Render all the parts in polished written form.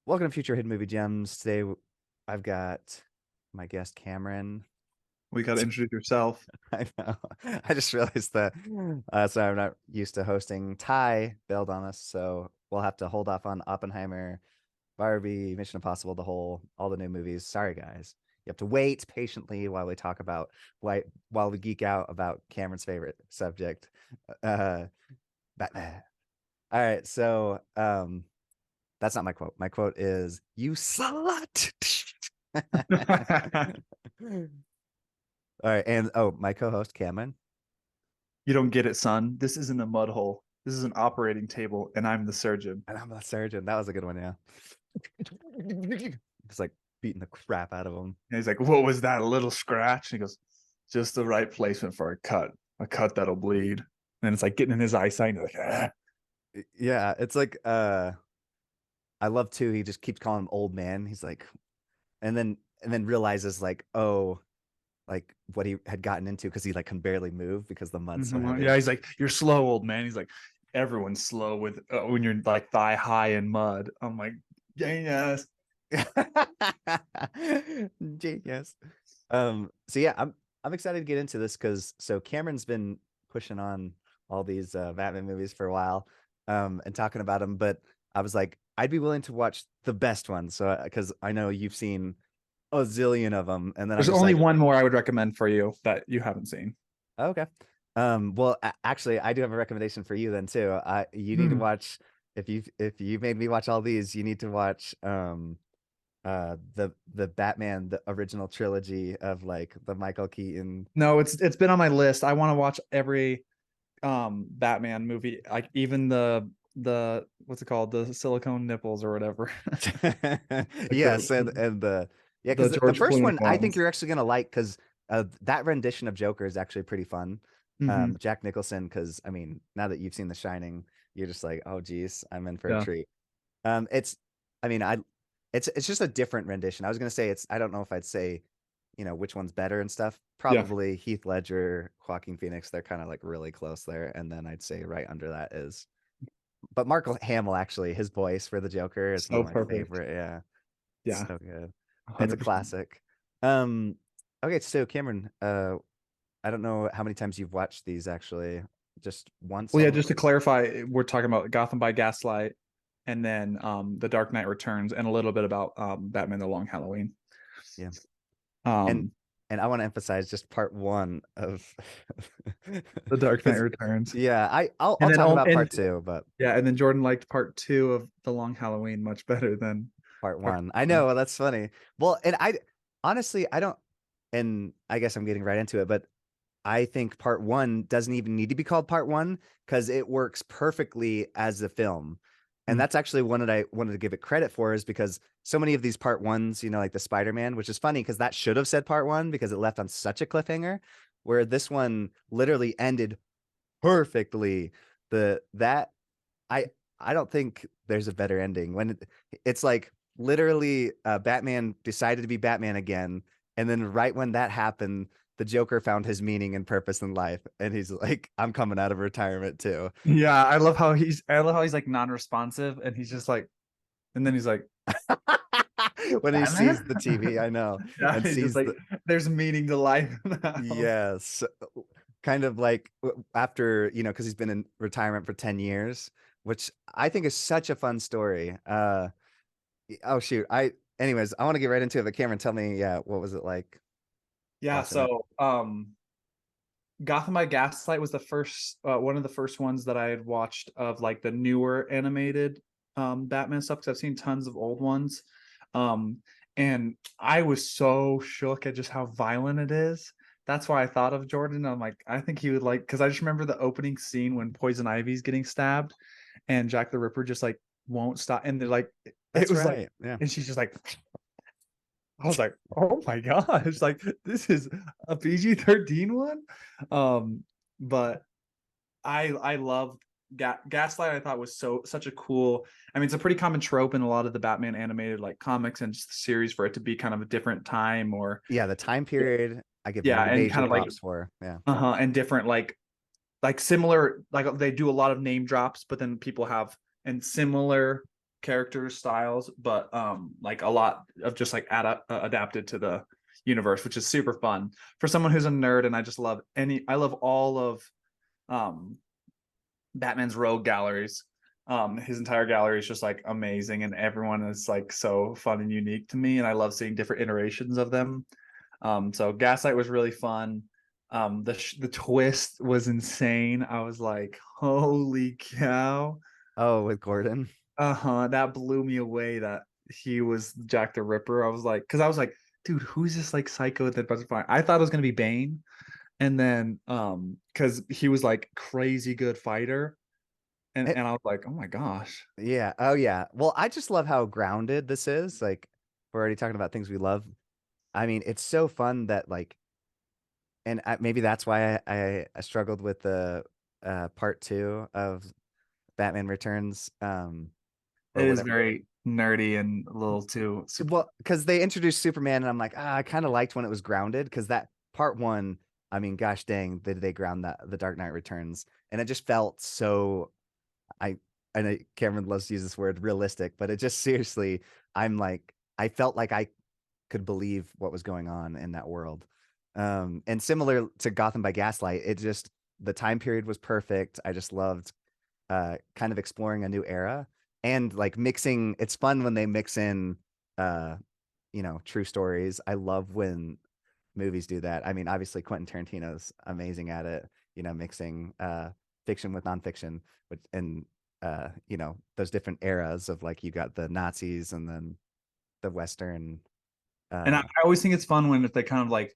Welcome to Future Hidden Movie Gems. Today I've got my guest Cameron. We got to introduce yourself. I know. I just realized that so I'm not used to hosting. Ty bailed on us, so we'll have to hold off on Oppenheimer, Barbie, Mission Impossible, all the new movies. Sorry guys. You have to wait patiently while we talk about while we geek out about Cameron's favorite subject. Uh Batman. All right, so that's not my quote. My quote is "You slut." All right, and my co-host Cameron, You don't get it, son. This isn't a mud hole. This is an operating table, and I'm the surgeon. and I'm a surgeon. That was a good one, yeah. Just like beating the crap out of him. And he's like, "What was that? A little scratch?" And he goes, "Just the right placement for a cut that'll bleed." And it's like getting in his eyesight. And you're like, ah. Yeah, it's like I love too. He just keeps calling him old man. He's like, and then realizes like, oh, like what he had gotten into because he like can barely move because the mud's so Mhm. heavy. Yeah, he's like, "You're slow, old man." He's like, "Everyone's slow with when you're like thigh high in mud." I'm like, "Yes." Genius. So yeah, I'm excited to get into this because so Cameron's been pushing on all these Batman movies for a while, and talking about them, but I was like, I'd be willing to watch the best one. So because I know you've seen a zillion of them, and then I'm There's just only like, one more I would recommend for you that you haven't seen. okay. Well, actually, I do have a recommendation for you then too. You need to Hmm. watch if you made me watch all these, you need to watch the Batman, the original trilogy of like the Michael Keaton. No, it's been on my list. I want to watch every Batman movie, like even the what's it called, the silicone nipples or whatever, like Yes, and the yeah, the because the George first Clooney one I think ones. you're actually gonna like because that rendition of Joker is actually pretty fun. Hmm. Jack Nicholson, because I mean, now that you've seen The Shining, you're just like, oh geez, I'm in for a Yeah, treat. It's, I mean, it's just a different rendition. I was gonna say I don't know if I'd say, which one's better and stuff. yeah. Probably Heath Ledger, Joaquin Phoenix. They're kind of like really close there, and then I'd say right under that is, but Mark Hamill actually, his voice for the Joker is one So of my perfect. favorite. Yeah, Yeah, so good. It's a 100%. classic. Um, okay, so Cameron, I don't know how many times you've watched these actually. Just once Well, all yeah. of Just to them? clarify, we're talking about Gotham by Gaslight, and then The Dark Knight Returns, and a little bit about Batman: The Long Halloween. Yeah. And Um, and I want to emphasize just part one of The Dark Knight because Returns, yeah, I'll and then talk all about and part two, but yeah, and then Jordan liked part two of The Long Halloween much better than part part one. I one. know that's funny. Well, and I honestly I don't, and I guess I'm getting right into it, but I think part one doesn't even need to be called part one because it works perfectly as a film. And Mm. that's actually one that I wanted to give it credit for is because so many of these part ones, like the Spider-Man, which is funny because that should have said part one because it left on such a cliffhanger, where this one literally ended perfectly. The that I I don't think there's a better ending when it's like literally Batman decided to be Batman again, and then right when that happened, the Joker found his meaning and purpose in life, and he's like, "I'm coming out of retirement too." Yeah, I love how he's like non-responsive, and he's just like, and then he's like, When he sees the Batman. TV, I know, Yeah, and he's just sees like, the there's meaning to life now. yes, kind of like after because he's been in retirement for 10 years, which I think is such a fun story. Oh shoot. Anyways, I want to get right into it, but Cameron, tell me, yeah, what was it like Yeah, watching it? so Gotham by Gaslight was the first one of the first ones that I had watched of like the newer animated Batman stuff because I've seen tons of old ones. Um and I was so shook at just how violent it is. That's why I thought of Jordan. I'm like, I think he would like because I just remember the opening scene when Poison Ivy's getting stabbed and Jack the Ripper just like won't stop and they're like it That's was like right. Yeah. and she's just like I was like, oh my gosh, like this is a PG-13 one. Um, but I love Gaslight. I thought was such a cool. I mean, it's a pretty common trope in a lot of the Batman animated like comics and just the series for it to be kind of a different time or Yeah, the time period I give yeah, and major kind of like props for. Yeah. and different like similar like they do a lot of name drops, but then people have and similar character styles, but like a lot of just like adapted to the universe, which is super fun for someone who's a nerd. And I love all of um Batman's rogue galleries. His entire gallery is just like amazing, and everyone is like so fun and unique to me, and I love seeing different iterations of them. So Gaslight was really fun. The twist was insane. I was like, holy cow. Oh, with Gordon. Uh-huh. That blew me away that he was Jack the Ripper. Because I was like, dude, who's this like psycho that butterfly? I thought it was gonna be Bane. And then because he was like crazy good fighter. It, And I was like, oh my gosh. yeah. Oh yeah. Well, I just love how grounded this is. Like we're already talking about things we love. I mean, it's so fun that like, and maybe that's why I struggled with the part two of Batman Returns, It or is whatever. very nerdy and a little too super. Well, because they introduced Superman, and I'm like, I kind of liked when it was grounded, because that part one, I mean, gosh dang, did they ground that the Dark Knight Returns, and it just felt so. I I know Cameron loves to use this word realistic, but it just seriously, I'm like, I felt like I could believe what was going on in that world. And similar to Gotham by Gaslight, it just the time period was perfect. I just loved kind of exploring a new era and like mixing. It's fun when they mix in uh true stories. I love when movies do that. I mean, obviously Quentin Tarantino's amazing at it, mixing fiction with nonfiction, but and those different eras of like you got the Nazis and then the Western. And uh I always think it's fun when if they kind of like,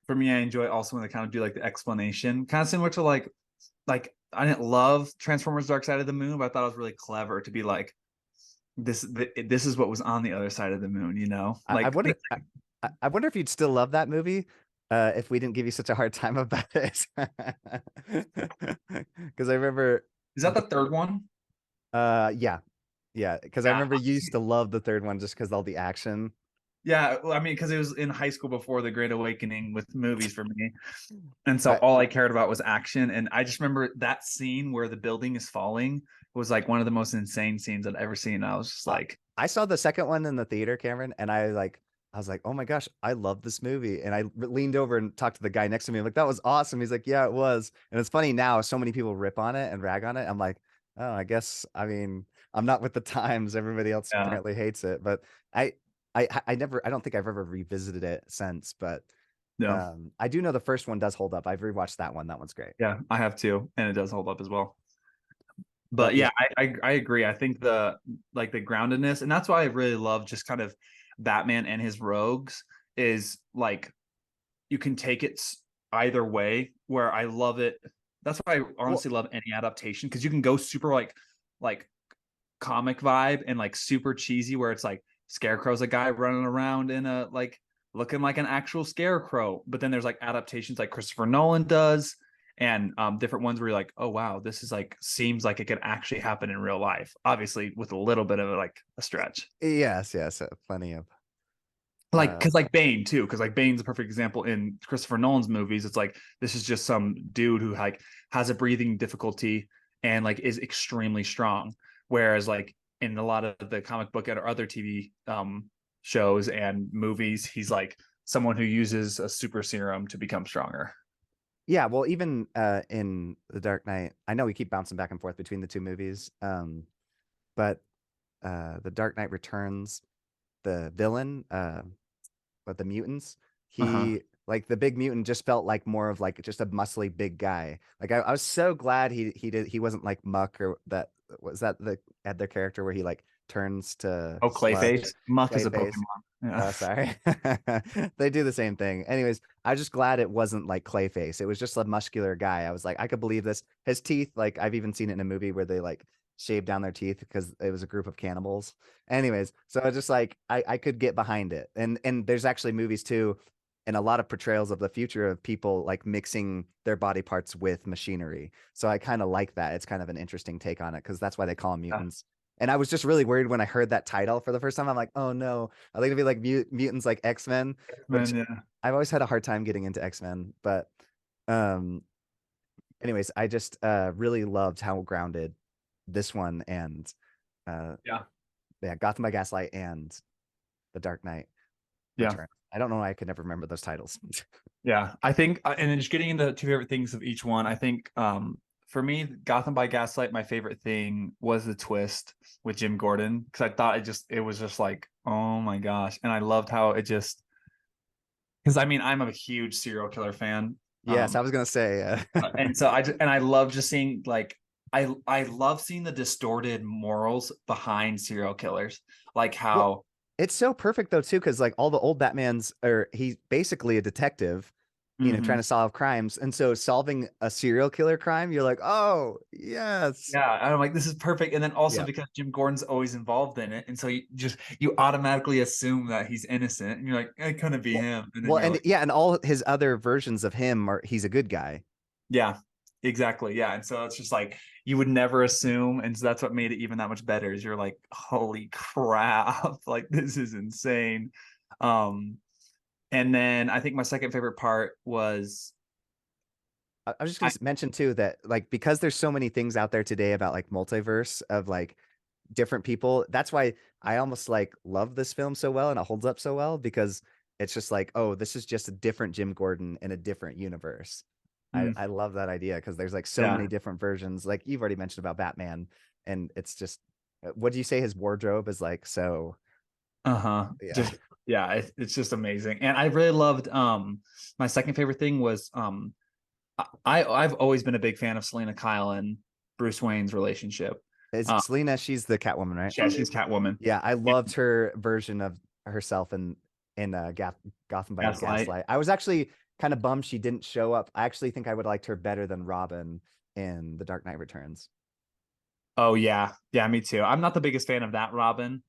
for me, I enjoy also when they kind of do like the explanation, kind of similar to like I didn't love Transformers Dark Side of the Moon, but I thought it was really clever to be like this is what was on the other side of the moon, I wonder I wonder if you'd still love that movie if we didn't give you such a hard time about it. Because I remember is that the third one? yeah, yeah, because I Yeah. remember you used to love the third one just because all the action. Yeah, well, I mean, because it was in high school before the Great Awakening with movies for me. And so I all I cared about was action. And I just remember that scene where the building is falling was like one of the most insane scenes I'd ever seen. I was just I like, I saw the second one in the theater, Cameron, and I was like, oh my gosh, I love this movie. And I leaned over and talked to the guy next to me. I'm like, that was awesome. He's like, yeah, it was. And it's funny now, so many people rip on it and rag on it. I'm like, oh, I guess, I mean, I'm not with the times. Everybody else yeah, apparently hates it. But I I don't think I've ever revisited it since. But no, I do know the first one does hold up. I've rewatched that one. That one's great. yeah, I have too. And it does hold up as well. But But yeah, yeah, I agree. I think the groundedness, and that's why I really love just kind of Batman and his rogues is like you can take it either way. Where I love it. That's why I well, honestly love any adaptation because you can go super like comic vibe and like super cheesy where it's like Scarecrow's a guy running around in a like looking like an actual scarecrow. But then there's like adaptations like Christopher Nolan does and different ones where you're like, oh wow, this is like seems like it could actually happen in real life. Obviously with a little bit of like a stretch. yes, yes, plenty of Like uh because like Bane too, because like Bane's a perfect example in Christopher Nolan's movies. It's like this is just some dude who like has a breathing difficulty and like is extremely strong. Whereas like in a lot of the comic book or other TV shows and movies, he's like someone who uses a super serum to become stronger. Yeah, well, even in The Dark Knight, I know we keep bouncing back and forth between the two movies, but The Dark Knight Returns, the villain, but the mutants, Uh-huh. he like the big mutant just felt like more of like just a muscly big guy. Like I was so glad he wasn't like Muck or that was that the had their character where he like turns to Oh, sludge, Clayface. Muck is a Clayface. Pokemon. Yeah. Oh, sorry. They do the same thing. Anyways, I was just glad it wasn't like Clayface. It was just a muscular guy. I was like, I could believe this. His teeth, like I've even seen it in a movie where they like shaved down their teeth because it was a group of cannibals. Anyways, so I was just like, I could get behind it. And there's actually movies too, and a lot of portrayals of the future of people like mixing their body parts with machinery. So I kind of like that. It's kind of an interesting take on it because that's why they call them mutants. And I was just really worried when I heard that title for the first time. I'm like, oh no, I think it'd be like mutants like X-Men, which Man, yeah. I've always had a hard time getting into X-Men. But um, anyways, I just really loved how grounded this one and Uh, Yeah. yeah, Gotham by Gaslight and The Dark Knight Yeah. Return. I don't know why I could never remember those titles. Yeah, I think, and then just getting into two favorite things of each one. I think, for me, Gotham by Gaslight, my favorite thing was the twist with Jim Gordon because I thought it was just like, oh my gosh, and I loved how it just because I mean I'm a huge serial killer fan, Yes, I was gonna say. and so I love just seeing like I love seeing the distorted morals behind serial killers, like Well, how it's so perfect though too, because like all the old Batmans are he's basically a detective, trying mhm. to solve crimes, and so solving a serial killer crime, you're like, oh yes, Yeah, and I'm like, this is perfect. And then also yeah. because Jim Gordon's always involved in it, and so you automatically assume that he's innocent, and you're like, it couldn't be Well, him. And then well, you're and like, yeah, and all his other versions of him are he's a good guy. yeah, exactly, yeah. And so it's just like you would never assume, and so that's what made it even that much better. Is you're like, holy crap, like this is insane. Um, and then I think my second favorite part was I was just I gonna mention too that like because there's so many things out there today about like multiverse of like different people. That's why I almost like love this film so well and it holds up so well because it's just like, oh, this is just a different Jim Gordon in a different universe. I mm, love that idea because there's like so many yeah, different versions. Like you've already mentioned about Batman, and it's just what do you say his wardrobe is like? So uh-huh, yeah, just yeah, it's just amazing. And I really loved my second favorite thing was I've always been a big fan of Selena Kyle and Bruce Wayne's relationship. is Um, Selena? She's the Catwoman, right? yeah, she's Catwoman. Yeah, I And loved her version of herself in Gotham by Gaslight. Gaslight. I was actually kind of bummed she didn't show up. I actually think I would have liked her better than Robin in The Dark Knight Returns. Oh yeah, yeah, me too. I'm not the biggest fan of that Robin.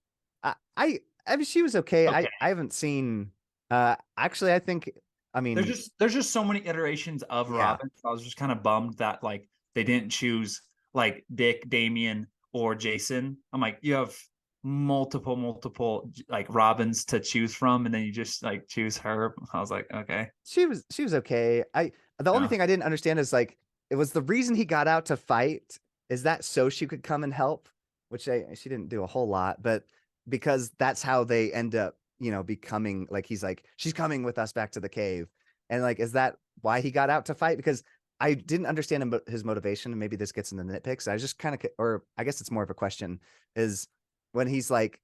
I mean she was okay. Okay, I haven't seen actually I think I mean there's just so many iterations of yeah. Robin. So I was just kind of bummed that like they didn't choose like Dick, Damien, or Jason. I'm like, you have multiple like Robins to choose from, and then you just like choose her. I was like, okay, She was okay. I the only yeah. thing I didn't understand is like it was the reason he got out to fight is that so she could come and help, which she didn't do a whole lot, but because that's how they end up, becoming like he's like she's coming with us back to the cave. And like is that why he got out to fight? Because I didn't understand his motivation, and maybe this gets into nitpicks. I just kind of or I guess it's more of a question is when he's like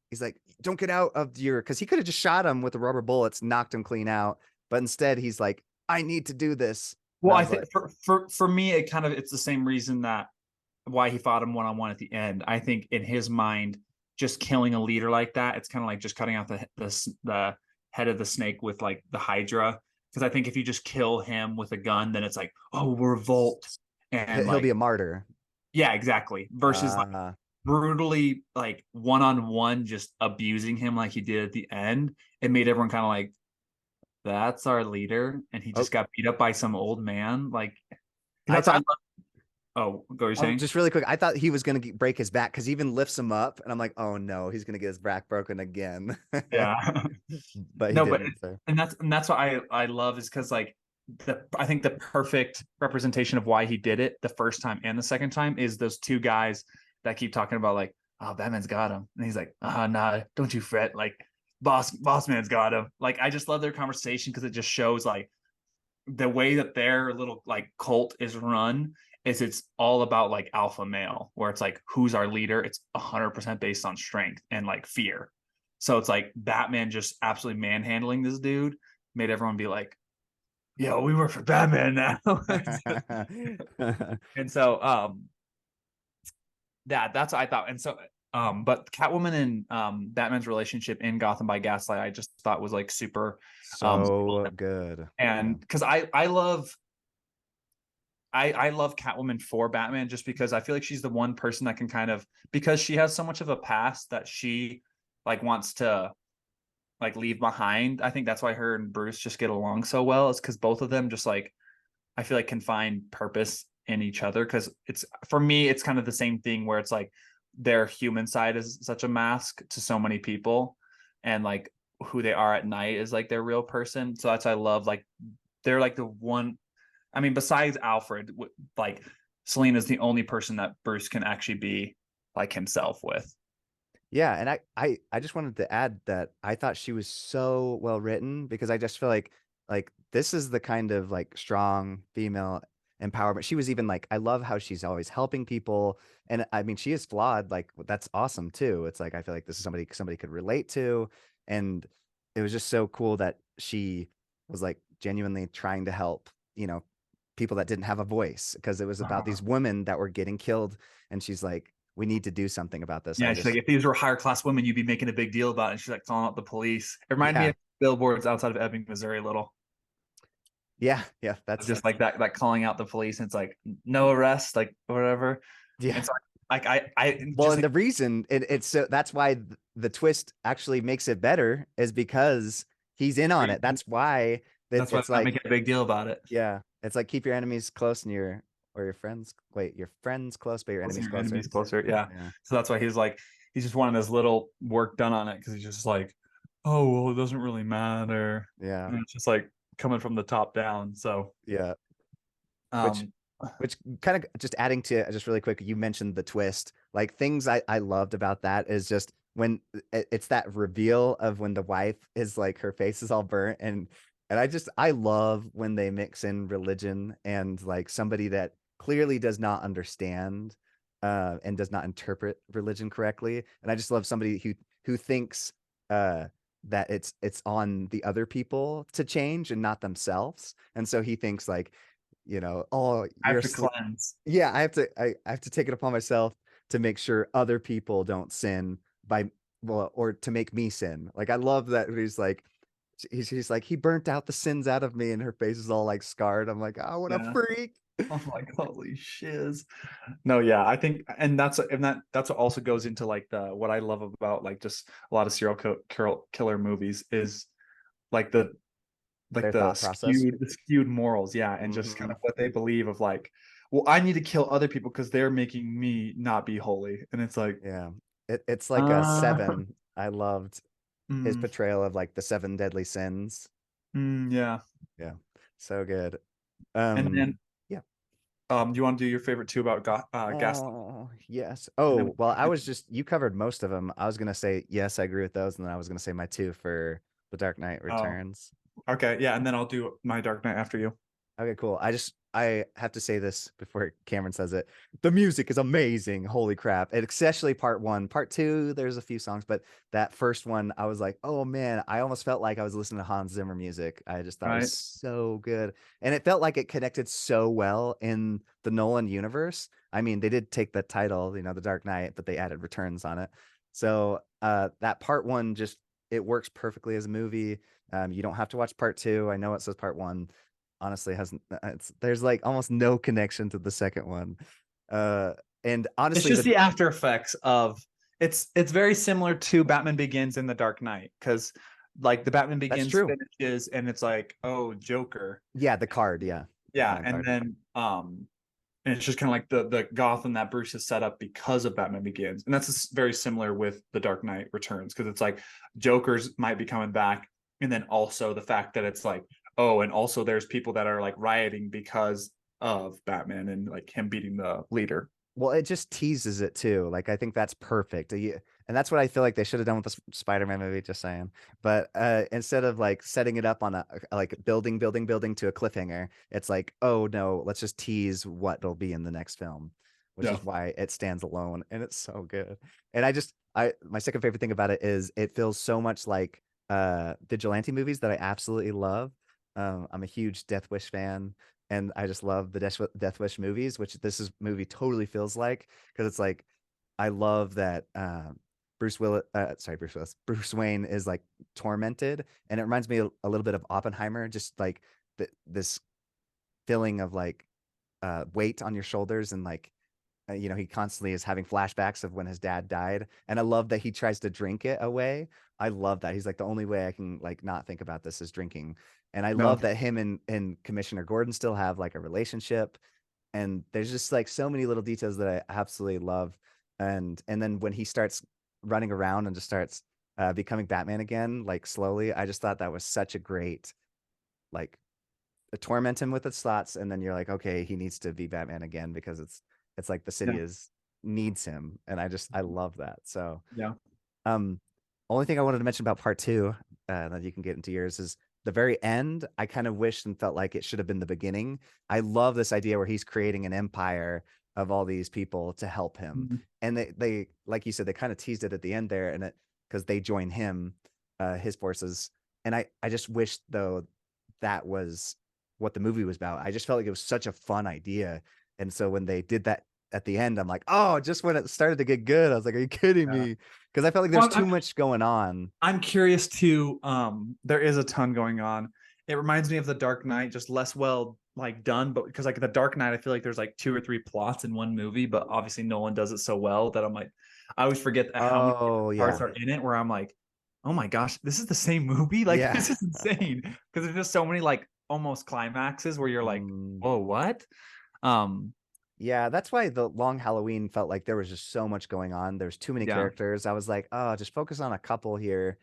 don't get out of your because he could have just shot him with the rubber bullets, knocked him clean out, but instead he's like, I need to do this. And Well, I I was think like, for me, it's the same reason that why he fought him one on one at the end. I think in his mind, just killing a leader like that, it's kind of like just cutting out the head of the snake with like the Hydra. Because I think if you just kill him with a gun, then it's like, oh, revolt, and he'll be like, a martyr. yeah, exactly. Versus like Uh, brutally like one on one, just abusing him like he did at the end. It made everyone kind of like, that's our leader, and he oh, just got beat up by some old man. Like I that's thought. Oh, go you're oh, saying? just really quick. I thought he was gonna break his back because he even lifts him up, and I'm like, oh no, he's gonna get his back broken again. Yeah. But he No, but didn't. So and that's what I love is because like I think the perfect representation of why he did it the first time and the second time is those two guys that keep talking about like, oh, Batman's got him, and he's like, ah, nah, don't you fret, like boss man's got him. Like I just love their conversation because it just shows like the way that their little like cult is run is it's all about like alpha male, where it's like who's our leader. It's 100% based on strength and like fear. So it's like Batman just absolutely manhandling this dude made everyone be like, "Yo, we work for Batman now." And so that's what I thought. And so but Catwoman and Batman's relationship in Gotham by Gaslight, I just thought was like super so good. Yeah. and because I love Catwoman for Batman just because I feel like she's the one person that can kind of because she has so much of a past that she like wants to like leave behind. I think that's why her and Bruce just get along so well is because both of them just like I feel like can find purpose in each other because it's for me it's kind of the same thing where it's like their human side is such a mask to so many people and like who they are at night is like their real person. So that's why I love like they're like the one I mean, besides Alfred, like Selena's the only person that Bruce can actually be like himself with. Yeah, and I just wanted to add that I thought she was so well written because I just feel like this is the kind of like strong female empowerment. She was even like I love how she's always helping people, and I mean she is flawed, like that's awesome too. It's like I feel like this is somebody could relate to, and it was just so cool that she was like genuinely trying to help, people that didn't have a voice because it was about Uh-huh. these women that were getting killed, and she's like we need to do something about this. I Yeah, she's like, just if these were higher class women, you'd be making a big deal about it. And she's like calling out the police. It reminded me Yeah, of billboards outside of Ebbing, Missouri, a little. yeah, that's Just like that calling out the police. And it's like no arrest, like whatever. yeah. And so I Well, just and like the reason it's so that's why the twist actually makes it better is because he's in on it. That's why that's why it's they're not like making a big deal about it. yeah, it's like keep your enemies close and your friends your friends close, but your Closer enemies your closer. enemies closer. Yeah. Yeah, So that's why he's like, he's just wanting his little work done on it because he's just like, oh well, it doesn't really matter. yeah, And it's just like coming from the top down. So yeah. Which um which kind of just adding to just really quick, you mentioned the twist. Like things I loved about that is just when it's that reveal of when the wife is like her face is all burnt and I love when they mix in religion and like somebody that clearly does not understand and does not interpret religion correctly. And I just love somebody who thinks uh that it's on the other people to change and not themselves. And so he thinks like oh, I have you're to cleanse. yeah, I have to take it upon myself to make sure other people don't sin by well, or to make me sin. Like I love that he's like he's like he burnt out the sins out of me and her face is all like scarred. I'm like, oh, what a Yeah. freak. I'm like, holy shiz. No, yeah, I think, and that's what also goes into like the what I love about like just a lot of killer movies is like Their thought process. the skewed morals, yeah, and just kind Hmm. of what they believe of like, well, I need to kill other people because they're making me not be holy, and it's like, Yeah. It's like a uh, seven. I loved his mm, portrayal of like the seven deadly sins. yeah, Yeah. So good. and then Yeah. do you want to do your favorite two about Gaslight, Oh, yes. and then Oh, we'll well, get I into, was just, you covered most of them. I was going to say, yes, I agree with those. And then I was going to say my two for The Dark Knight oh, Returns. okay, yeah, and then I'll do my Dark Knight after you. Okay, cool. I have to say this before Cameron says it. The music is amazing. Holy crap. And especially part one. Part two, there's a few songs, but that first one, I was like, oh man, I almost felt like I was listening to Hans Zimmer music. I just thought it was Right, so good. And it felt like it connected so well in the Nolan universe. I mean, they did take the title, The Dark Knight, but they added Returns on it. So that part one just it works perfectly as a movie. You don't have to watch part two. I know it says part one honestly hasn't there's like almost no connection to the second one. Uh and it's honestly just the the after effects of it's very similar to Batman Begins and The Dark Knight because like the Batman that's Begins true. finishes and it's like, oh, Joker. Yeah, the card, yeah. The Yeah, calling and card. then and it's just kind of like the Gotham that Bruce has set up because of Batman Begins. And that's very similar with The Dark Knight Returns because it's like Jokers might be coming back and then also the fact that it's like, oh, and also there's people that are like rioting because of Batman and like him beating the leader. Well, it just teases it too. Like I think that's perfect. And that's what I feel like they should have done with the Spider-Man movie, just saying. But instead of like setting it up on a like building to a cliffhanger, it's like, oh no, let's just tease what'll be in the next film, which Yeah. is why it stands alone and it's so good. And I my second favorite thing about it is it feels so much like vigilante movies that I absolutely love. I'm a huge Death Wish fan and I just love the Death Wish movies, which movie totally feels like because it's like I love that Bruce Wayne is like tormented, and it reminds me a little bit of Oppenheimer, just like this feeling of like weight on your shoulders and like he constantly is having flashbacks of when his dad died, and I love that he tries to drink it away. I love that he's like the only way I can like not think about this is drinking, and I No. love that him and Commissioner Gordon still have like a relationship, and there's just like so many little details that I absolutely love, and then when he starts running around and just starts becoming Batman again, like slowly, I just thought that was such a great like torment him with its thoughts, and then you're like, okay, he needs to be Batman again because it's like the city Yeah. is needs him, and I love that. So Yeah. Um, only thing I wanted to mention about part two, that you can get into yours is the very end. I kind of wished and felt like it should have been the beginning. I love this idea where he's creating an empire of all these people to help him. Mhm. And they like you said, they kind of teased it at the end there, and it because they join him, his forces. And I just wish though that was what the movie was about. I just felt like it was such a fun idea. And so when they did that at the end, I'm like, oh, just when it started to get good, I was like, are you kidding Yeah. me? Because I felt like there's Well, too much going on. I'm curious too. There is a ton going on. It reminds me of The Dark Knight, just less well like done, but because like The Dark Knight, I feel like there's like 2 or 3 plots in one movie, but obviously Nolan does it so well that I'm like, I always forget how many Oh parts yeah. are in it. Where I'm like, oh my gosh, this is the same movie. Like Yeah. this is insane because there's just so many like almost climaxes where you're like, Mm, whoa, what? Um, yeah, that's why the long Halloween felt like there was just so much going on. There's too many yeah. characters. I was like, oh, just focus on a couple here.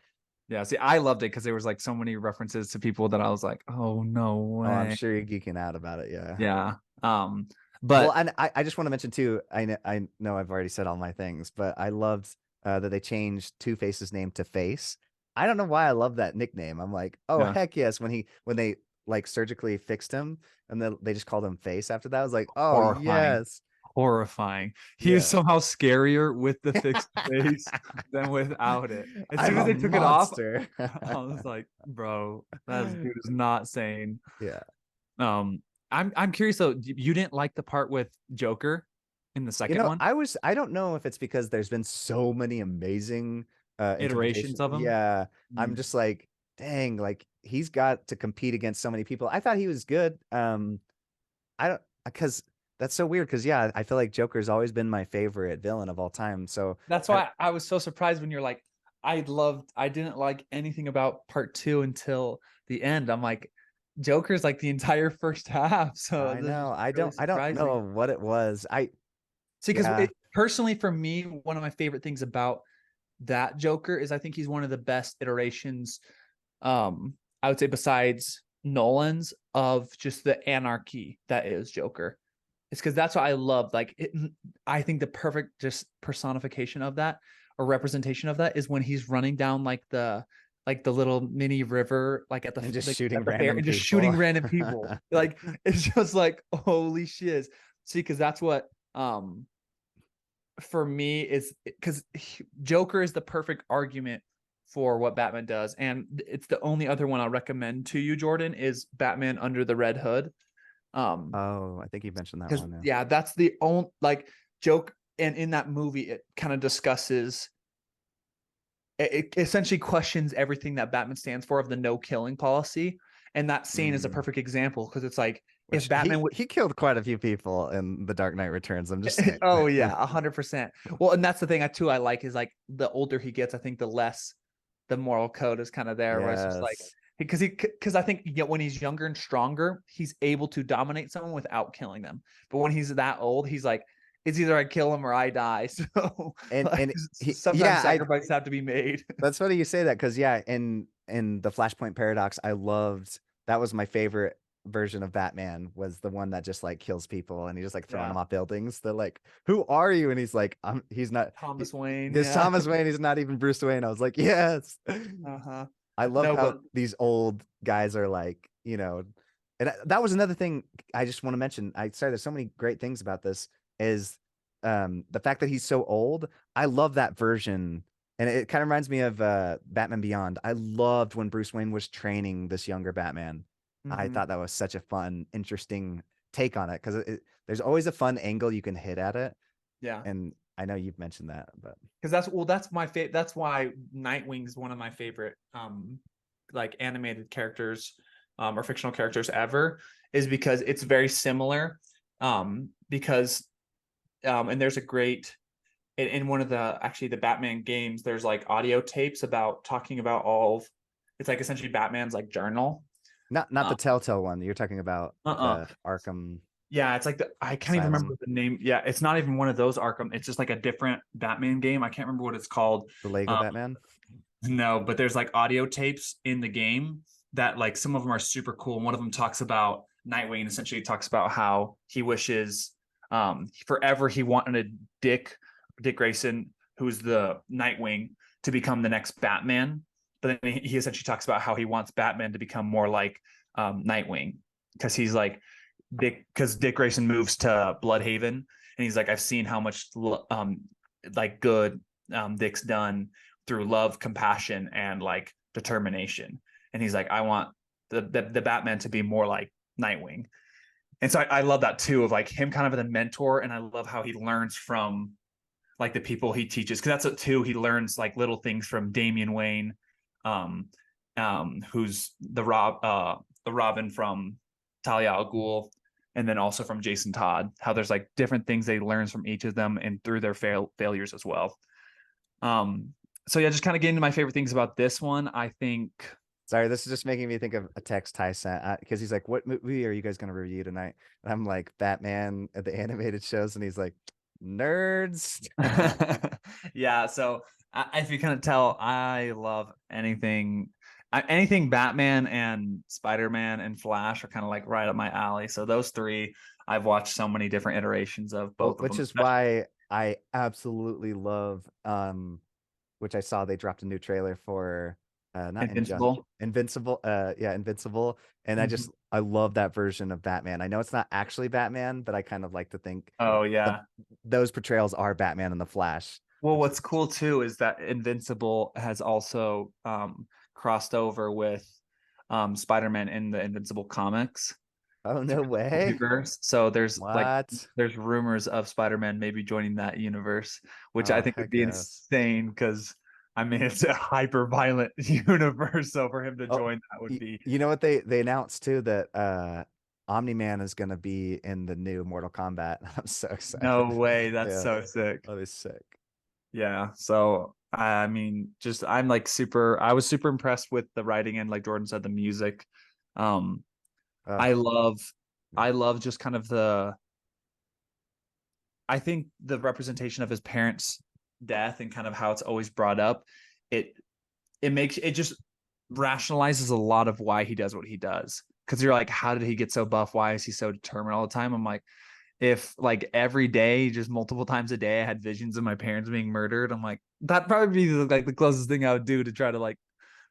Yeah, see, I loved it because there was like so many references to people that I was like, oh no Oh, I'm way. sure you're geeking out about it. Yeah. Yeah. Well, But and I just want to mention too, I know I've already said all my things, but I loved that they changed Two Face's name to Face. I don't know why I love that nickname. I'm like, oh yeah, heck yes, when they like surgically fixed him and then they just called him Face after that. I was like, oh horrifying, yes. horrifying. He is Yeah. somehow scarier with the fixed face than without it. As soon I'm as a they took it off, monster. I was like, bro, that dude is not sane. Yeah. Um, I'm curious though, you didn't like the part with Joker in the You second know, one, I don't know if it's because there's been so many amazing interpretation. iterations of him? Yeah, I'm Mm. just like, dang, like he's got to compete against so many people. I thought he was good. I don't because that's so weird because yeah, I feel like Joker's always been my favorite villain of all time. So That's I, why I was so surprised when you're like, I didn't like anything about part two until the end. I'm like, Joker's like the entire first half. So I this is know really I don't know surprising. what it was. I See, because yeah. personally, for me, one of my favorite things about that Joker is I think he's one of the best iterations. I would say besides Nolan's of just the anarchy that is Joker. It's because that's what I love. Like, I think the perfect just personification of that or representation of that is when he's running down like the little mini river, like at the And just at shooting the fair random and just people. shooting random people. Like it's just like holy shit. See, because that's what for me is because Joker is the perfect argument for what Batman does, and it's the only other one I'll recommend to you, Jordan, is Batman Under the Red Hood. Oh, I think you mentioned that Because one. Yeah. yeah, that's the only like joke, and in that movie, it kind of discusses. It essentially questions everything that Batman stands for of the no killing policy, and that scene is a Mm. perfect example because it's like if Which Batman would he killed quite a few people in The Dark Knight Returns. I'm just saying. oh yeah, 100%. Well, and that's the thing I like is like the older he gets, I think the less the moral code is kind of there, where it's just like Yes. because I think when he's younger and stronger, he's able to dominate someone without killing them. But when he's that old, he's like, it's either I kill him or I die. So like, And he sometimes yeah, I sacrifices have to be made. that's funny you say that because yeah, in the Flashpoint Paradox, I loved that was my favorite version of Batman was the one that just like kills people and he's just like throwing Yeah, them off buildings. They're like, "Who are you?" And he's like, he's not Thomas Wayne. this Yeah. Thomas Wayne, he's not even Bruce Wayne." I was like, "Yes." Uh-huh. I love No, how but these old guys are like, and that was another thing I just want to mention. I sorry, there's so many great things about this is the fact that he's so old. I love that version. And it kind of reminds me of Batman Beyond. I loved when Bruce Wayne was training this younger Batman. I mhm. thought that was such a fun, interesting take on it because there's always a fun angle you can hit at it. Yeah. And I know you've mentioned that, but Because that's my favorite. That's why Nightwing's one of my favorite like animated characters or fictional characters ever, is because it's very similar. Because and there's a great in one of the actually the Batman games, there's like audio tapes about talking about all of it's like essentially Batman's like journal. not Uh, the Telltale one. You're talking about uh-uh. the Arkham Yeah, it's like I can't even remember Asylum, the name. Yeah, it's not even one of those Arkham. It's just like a different Batman game. I can't remember what it's called. the Lego Um, Batman. No, but there's like audio tapes in the game that like some of them are super cool. And one of them talks about Nightwing, essentially talks about how he wishes forever he wanted Dick Grayson, who's the Nightwing, to become the next Batman. But then he essentially talks about how he wants Batman to become more like Nightwing, because he's like Dick Grayson moves to Bloodhaven, and he's like, I've seen how much like good Dick's done through love, compassion, and like determination. And he's like, I want the Batman to be more like Nightwing. And so I love that too, of like him kind of as a mentor. And I love how he learns from like the people he teaches, because that's what too, he learns like little things from Damian Wayne, um who's the Robin from Talia al Ghul, and then also from Jason Todd, how there's like different things they learns from each of them and through their failures as well. So yeah, just kind of getting to my favorite things about this one. I think Sorry, this is just making me think of a text Ty sent because he's like, "What movie are you guys gonna review tonight?" And I'm like, "Batman at the animated shows," and he's like, "Nerds." yeah, so if you kind of tell, I love anything Batman and Spider-Man and Flash are kind of like right up my alley. So those three I've watched so many different iterations of Well, both of which them. is why I absolutely love which I saw they dropped a new trailer for not Invincible. Invincible, yeah, Invincible. And Mhm. I love that version of Batman. I know it's not actually Batman, but I kind of like to think Oh the yeah. those portrayals are Batman and the Flash. Well, what's cool too is that Invincible has also crossed over with Spider-Man in the Invincible comics Oh, through no the way. multiverse. So What? there's rumors of Spider-Man maybe joining that universe, which I Oh, think would heck be yes. insane, because I mean it's a hyper violent universe. So for him to Oh, join that would be you know what they announced too, that Omni-Man is gonna be in the new Mortal Kombat. I'm so excited. no way. That's Yeah, so sick. that'll be sick. Yeah. So I mean, just I'm like super. I was super impressed with the writing and, like Jordan said, the music. Um, Oh, I love, I love just kind of the. I think the representation of his parents' death and kind of how it's always brought up, it it just rationalizes a lot of why he does what he does. Because you're like, how did he get so buff? Why is he so determined all the time? I'm like, if like every day, just multiple times a day, I had visions of my parents being murdered, I'm like, that'd probably be like the closest thing I would do to try to like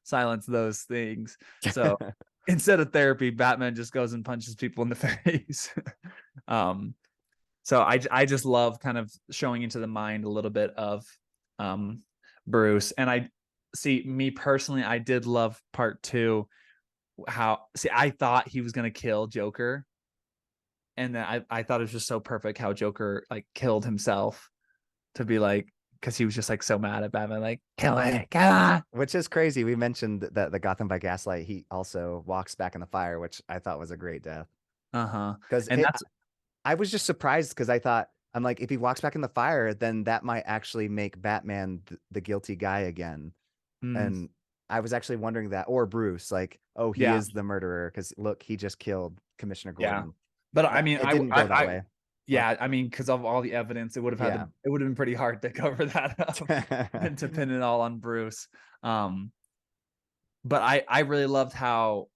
silence those things. So instead of therapy, Batman just goes and punches people in the face. um, so I just love kind of showing into the mind a little bit of um Bruce. And I see, me personally, I did love part two. How, see, I thought he was gonna kill Joker, and then I thought it was just so perfect how Joker like killed himself to be like, because he was just like so mad at Batman, like, kill it, come on. which is crazy. We mentioned that the Gotham by Gaslight, he also walks back in the fire, which I thought was a great death. Uh-huh. Because And that's I was just surprised because I thought, I'm like, if he walks back in the fire, then that might actually make Batman the guilty guy again. mm, And I was actually wondering that, or Bruce, like, oh, he yeah, is the murderer because look, he just killed Commissioner yeah. Gordon. But I But mean, it didn't go that I way. What? yeah, I mean, because of all the evidence, Yeah. it would have been pretty hard to cover that up and to pin it all on Bruce. Um, but I really loved how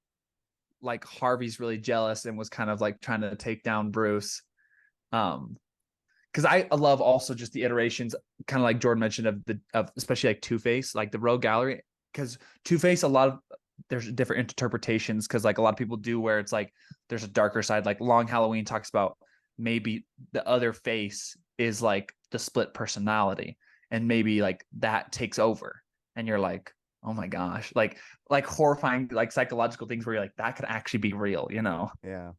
like Harvey's really jealous and was kind of like trying to take down Bruce. Um, because I love also just the iterations, kind of like Jordan mentioned, of especially like Two Face, like the Rogue Gallery, because Two Face, a lot of there's different interpretations, because like a lot of people do where it's like there's a darker side, like Long Halloween talks about maybe the other face is like the split personality, and maybe like that takes over, and you're like, oh my gosh, like horrifying, like psychological things where you're like, that could actually be real, you know? Yeah.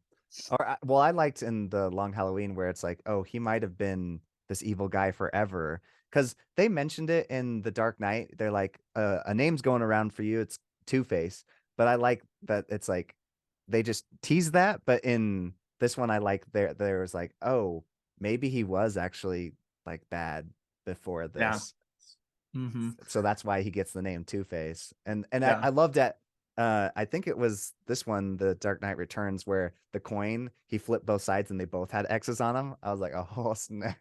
Or well, I liked in the Long Halloween where it's like, oh, he might have been this evil guy forever. Because they mentioned it in The Dark Knight. They're like, a name's going around for you. It's Two-Face. But I like that it's like they just tease that. But in this one, I like there was like, oh, maybe he was actually like bad before Yeah. this. Mm-hmm. So that's why he gets the name Two-Face. And Yeah. I loved that. I think it was this one, The Dark Knight Returns, where the coin he flipped both sides and they both had X's on them. I was like, oh snap,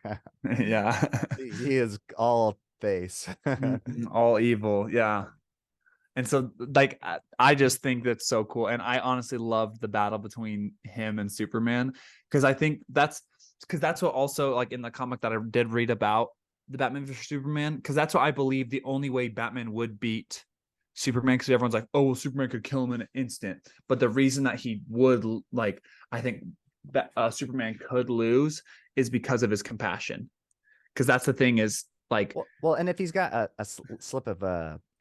Yeah. he is all face. Mhm, all evil, yeah. And so like I just think that's so cool, and I honestly love the battle between him and Superman, because I think that's what also, like in the comic that I did read about, the Batman vs Superman, because that's what I believe the only way Batman would beat Superman, because everyone's like, oh, well, Superman could kill him in an instant. But the reason that he would, like, I think that Superman could lose is because of his compassion. Because that's the thing is, like, Well, and if he's got a slip of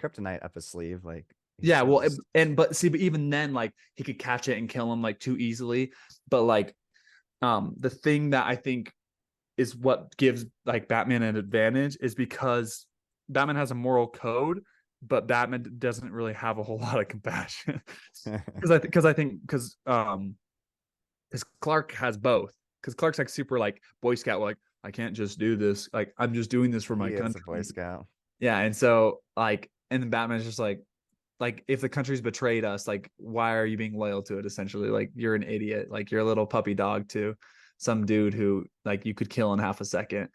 kryptonite up his sleeve, like he yeah, still well, just but see, but even then, like, he could catch it and kill him like too easily. But like, the thing that I think is what gives like Batman an advantage is because Batman has a moral code, but Batman doesn't really have a whole lot of compassion. Because Clark has both. Because Clark's like super like Boy Scout, like, I can't just do this. Like, I'm just doing this for my he is a Boy country. Scout. Yeah, and so like, and then Batman's just like if the country's betrayed us, like, why are you being loyal to it? Essentially, like, you're an idiot. Like, you're a little puppy dog to some dude who like you could kill in half a second.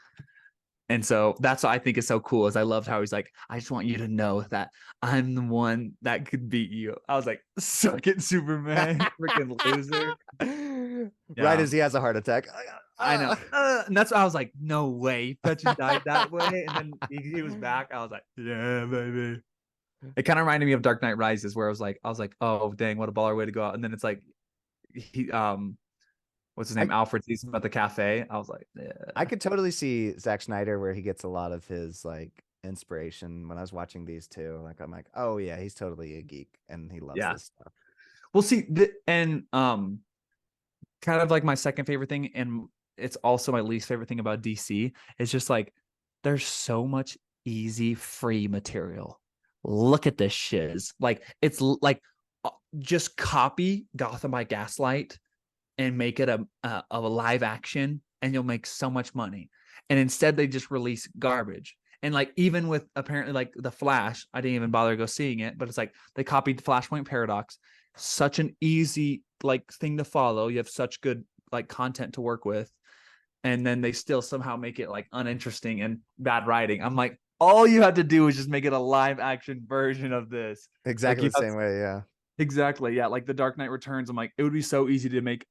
And so that's what I think is so cool is I loved how he's like, I just want you to know that I'm the one that could beat you. I was like, suck it, Superman, freaking loser. Right Yeah, as he has a heart attack. I know. And that's why I was like, no way, Fetching died that way. And then he was back. I was like, yeah, baby. It kind of reminded me of Dark Knight Rises, where I was like, oh dang, what a baller way to go out. And then it's like he what's his name? I Alfred sees him at the cafe. I was like, I yeah. could totally see Zack Snyder where he gets a lot of his like inspiration when I was watching these two. Like I'm like, oh yeah, he's totally a geek and he loves Yeah. this stuff. We'll see. And kind of like my second favorite thing, and it's also my least favorite thing about DC, is just like there's so much easy free material. Look at this shiz. Like it's like just copy Gotham by Gaslight and make it a live action, and you'll make so much money. And instead they just release garbage. And like even with apparently like the Flash, I didn't even bother to go seeing it, but it's like they copied Flashpoint Paradox, such an easy like thing to follow. You have such good like content to work with, and then they still somehow make it like uninteresting and bad writing. I'm like, all you have to do is just make it a live action version of this. Like Exactly you the have same way, yeah. exactly, yeah, like the Dark Knight Returns. I'm like, it would be so easy to make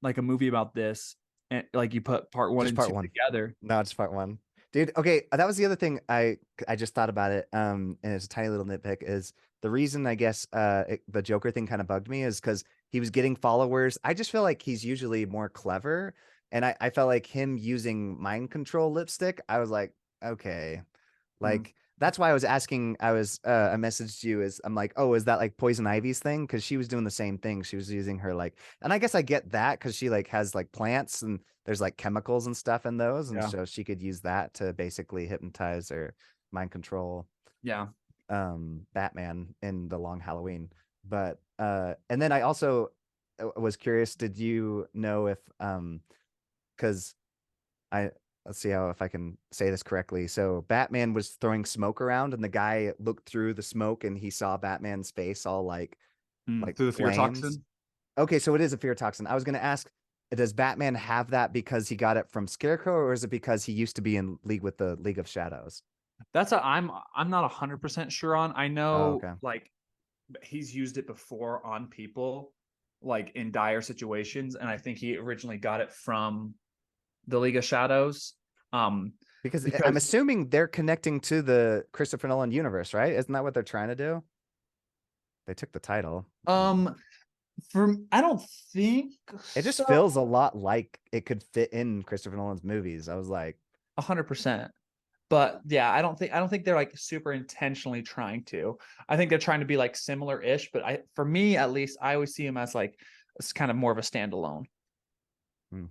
like a movie about this, and like you put part one Just and part two one. together. No, just part one. Dude, okay, that was the other thing I just thought about it. And it's a tiny little nitpick is the reason I guess the Joker thing kind of bugged me is because he was getting followers. I just feel like he's usually more clever. And I felt like him using mind control lipstick, I was like, okay. Mm, Like that's why I was asking, I messaged you is I'm like, oh, is that like Poison Ivy's thing? Because she was doing the same thing. She was using her like, and I guess I get that because she like has like plants and there's like chemicals and stuff in those, and yeah, so she could use that to basically hypnotize or mind control yeah. Batman in the Long Halloween. But and then I also was curious, did you know if because I let's see how if I can say this correctly. So Batman was throwing smoke around and the guy looked through the smoke and he saw Batman's face all like Through the fear flames. toxin. Okay, so it is a fear toxin. I was going to ask, does Batman have that because he got it from Scarecrow, or is it because he used to be in league with the League of Shadows? That's a I'm not 100% sure on. I Oh, know okay. like he's used it before on people like in dire situations, and I think he originally got it from the League of Shadows. Um, Because I'm because assuming they're connecting to the Christopher Nolan universe, right? Isn't that what they're trying to do? They took the title. um I don't think It just so. feels a lot like it could fit in Christopher Nolan's movies. I was like, 100%. But yeah, I don't think they're like super intentionally trying to. I think they're trying to be like similar-ish, but I for me at least, I always see him as like it's kind of more of a standalone. hmm.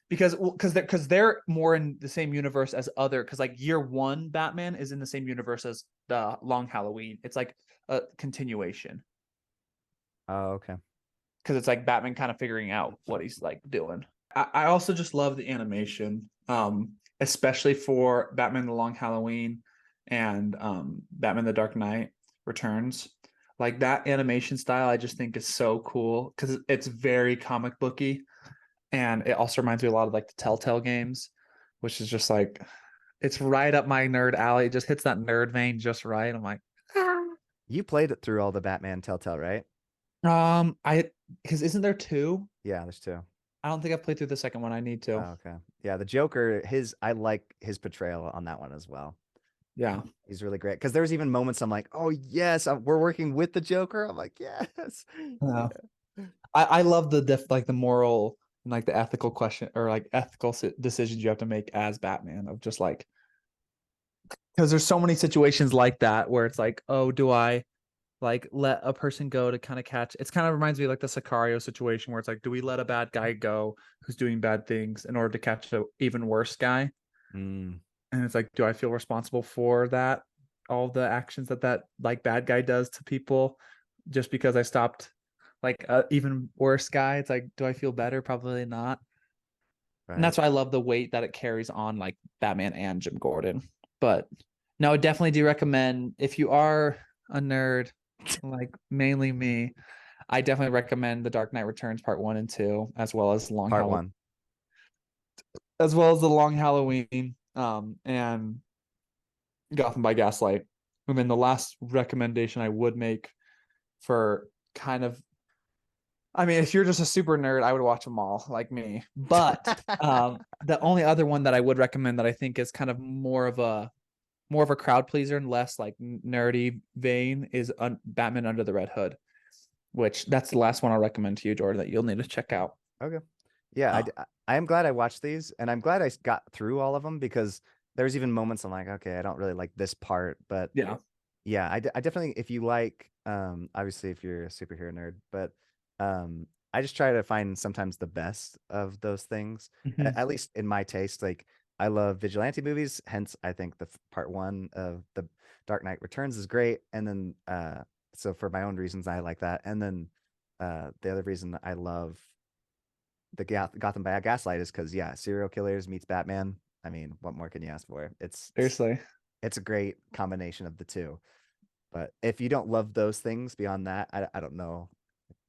Because they're more in the same universe as other because like year one Batman is in the same universe as the Long Halloween. It's like a continuation Oh, okay. because it's like Batman kind of figuring out what he's like doing. I also just love the animation, especially for Batman the Long Halloween and Batman the Dark Knight Returns. Like that animation style, I just think is so cool because it's very comic booky, and it also reminds me a lot of like the Telltale games, which is just like it's right up my nerd alley. It just hits that nerd vein just right. I'm like, You played it through all the Batman Telltale, right? I because isn't there two? Yeah, there's two. I don't think I've played through the second one. I need to. Oh, okay. Yeah, the Joker, I like his portrayal on that one as well. Yeah. He's really great because there's even moments I'm like, oh yes, we're working with the Joker. I'm like, yes. Yeah. Yeah. I love like the moral and like the ethical question or like ethical decisions you have to make as Batman of just like because there's so many situations like that where it's like, oh, do I like let a person go to kind of catch? It's kind of reminds me of like the Sicario situation where it's like, do we let a bad guy go who's doing bad things in order to catch a even worse guy? Mm, And it's like, do I feel responsible for that? All the actions that like bad guy does to people just because I stopped like a even worse guy. It's like, do I feel better? Probably not. And right. that's why I love the weight that it carries on like Batman and Jim Gordon. But no, I definitely do recommend if you are a nerd, like mainly me, I definitely recommend The Dark Knight Returns Part 1 and 2, Part one. As well as the Long Halloween, and Gotham by Gaslight. And then the last recommendation I would make for kind of I mean, if you're just a super nerd, I would watch them all like me. But the only other one that I would recommend that I think is kind of more of a crowd pleaser and less like nerdy vein is Batman Under the Red Hood, which that's the last one I'll recommend to you, Jordan, that you'll need to check out. Okay. Yeah, Uh, I am glad I watched these, and I'm glad I got through all of them because there's even moments I'm like, okay, I don't really like this part, but yeah. yeah, I definitely if you like, obviously if you're a superhero nerd, but I just try to find sometimes the best of those things, Mhm. at least in my taste. Like I love vigilante movies, hence I think the part one of the Dark Knight Returns is great, and then so for my own reasons I like that, and then the other reason I love the Gotham by Gaslight is because yeah, serial killers meets Batman. I mean, what more can you ask for? Seriously. It's a great combination of the two. But if you don't love those things beyond that, I don't know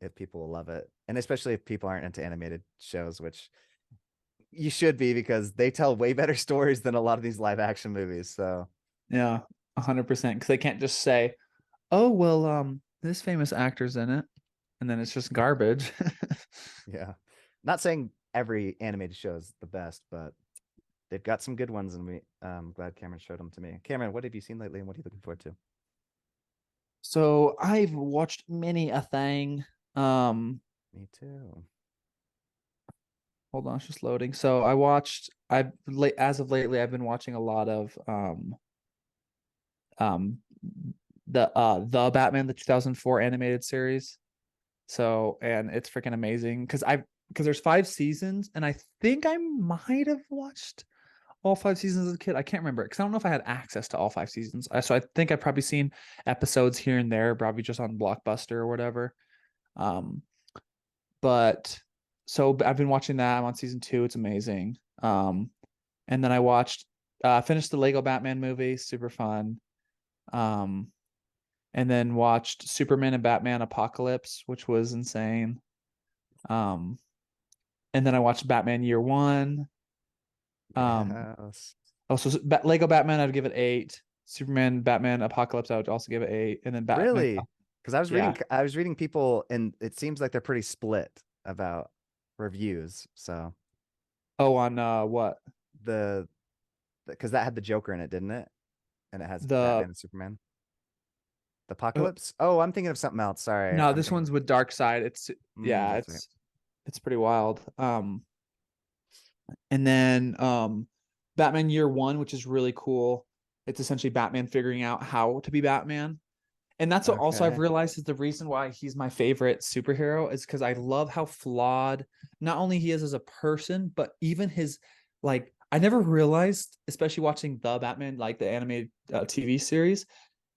if people will love it. And especially if people aren't into animated shows, which you should be because they tell way better stories than a lot of these live action movies. So Yeah, 100%. Because they can't just say, "Oh, well, this famous actor's in it," and then it's just garbage. yeah. Not saying every animated show is the best, but they've got some good ones, and I'm glad Cameron showed them to me. Cameron, what have you seen lately and what are you looking forward to? So I've watched many a thing. Um, Me too. Hold on, it's just loading. So I watched. As of lately, I've been watching a lot of um the Batman the 2004 animated series. So and it's freaking amazing because there's 5 seasons and I think I might have watched all 5 seasons as a kid. I can't remember because I don't know if I had access to all 5 seasons. So I think I've probably seen episodes here and there, probably just on Blockbuster or whatever. Um, but so I've been watching that. I'm on season 2. It's amazing. And then I finished the Lego Batman movie, super fun. Um, and then watched Superman and Batman Apocalypse, which was insane. Um, and then I watched Batman Year One. Um, Yes. also Lego Batman, I'd give it 8. Superman, Batman Apocalypse, I would also give it 8. And then Batman, Really? Because yeah. I was reading people, and it seems like they're pretty split about reviews. So Oh, on what the because that had the Joker in it, didn't it? And it has the Batman and Superman. The Apocalypse? Oh, I'm thinking of something else. Sorry, no, I'm this thinking. one's with Dark Side. Yeah, That's right. it's pretty wild. And then Batman Year One, which is really cool. It's essentially Batman figuring out how to be Batman. And that's what also I've Okay. realized is the reason why he's my favorite superhero is because I love how flawed not only he is as a person, but even his like I never realized, especially watching the Batman, like the animated TV series,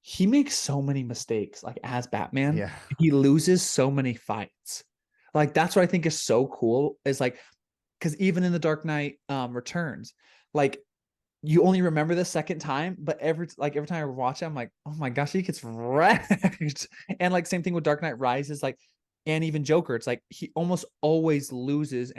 he makes so many mistakes, like as Batman. Yeah. He loses so many fights. Like that's what I think is so cool. Is like because even in the Dark Knight Returns, like you only remember the second time, but every time I watch it, I'm like, oh my gosh, he gets wrecked. And like same thing with Dark Knight Rises, like, and even Joker, it's like he almost always loses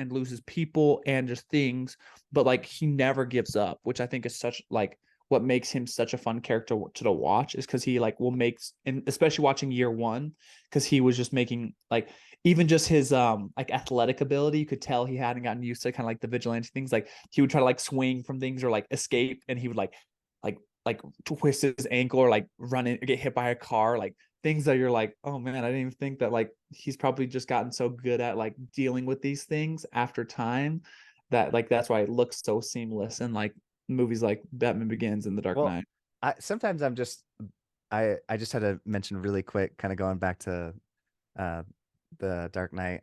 people and just things, but like he never gives up, which I think is such like what makes him such a fun character to watch is because he like will make, and especially watching year one, because he was just making like even just his like athletic ability, you could tell he hadn't gotten used to kind of like the vigilante things. Like he would try to like swing from things or like escape, and he would like twist his ankle or like run in or get hit by a car, like things that you're like, oh man, I didn't even think that, like he's probably just gotten so good at like dealing with these things after time that like that's why it looks so seamless in like movies like Batman Begins and The Dark Well, Knight. I sometimes I'm just I just had to mention really quick, kind of going back to uh the Dark Knight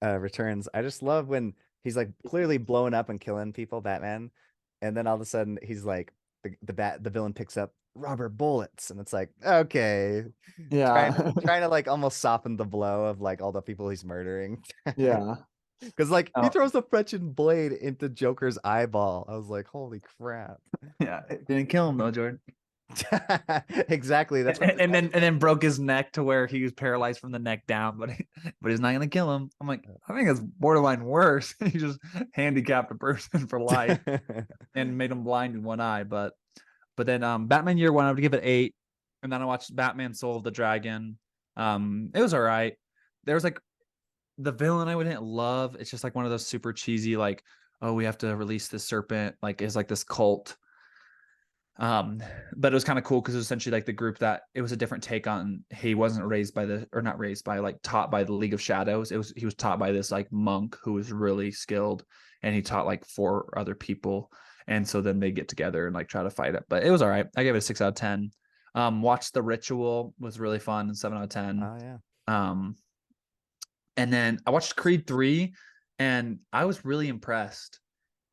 Returns. I just love when he's like clearly blowing up and killing people, Batman, and then all of a sudden he's like the villain picks up rubber bullets, and it's like, okay, Yeah. trying to like almost soften the blow of like all the people he's murdering. Yeah. Because like he Oh, throws the fetching blade into Joker's eyeball. I was like, holy crap. yeah. It didn't kill him though, Jordan. Exactly. That's what And then broke his neck to where he was paralyzed from the neck down, but he's not gonna kill him. I'm like, I think it's borderline worse. He just handicapped a person for life and made him blind in one eye. But then Batman Year One, I would give it 8. And then I watched Batman Soul of the Dragon. It was all right. There was like the villain I wouldn't love. It's just like one of those super cheesy, like, oh, we have to release this serpent, like is like this cult. But it was kind of cool because it was essentially like the group that it was a different take on. He wasn't raised by the, or not raised by, like taught by the League of Shadows. He was taught by this like monk who was really skilled, and he taught like 4 other people. And so then they get together and like try to fight it. But it was all right. I gave it a 6 out of 10. Watched The Ritual, was really fun, and 7 out of 10. Oh yeah. Um, and then I watched Creed 3, and I was really impressed.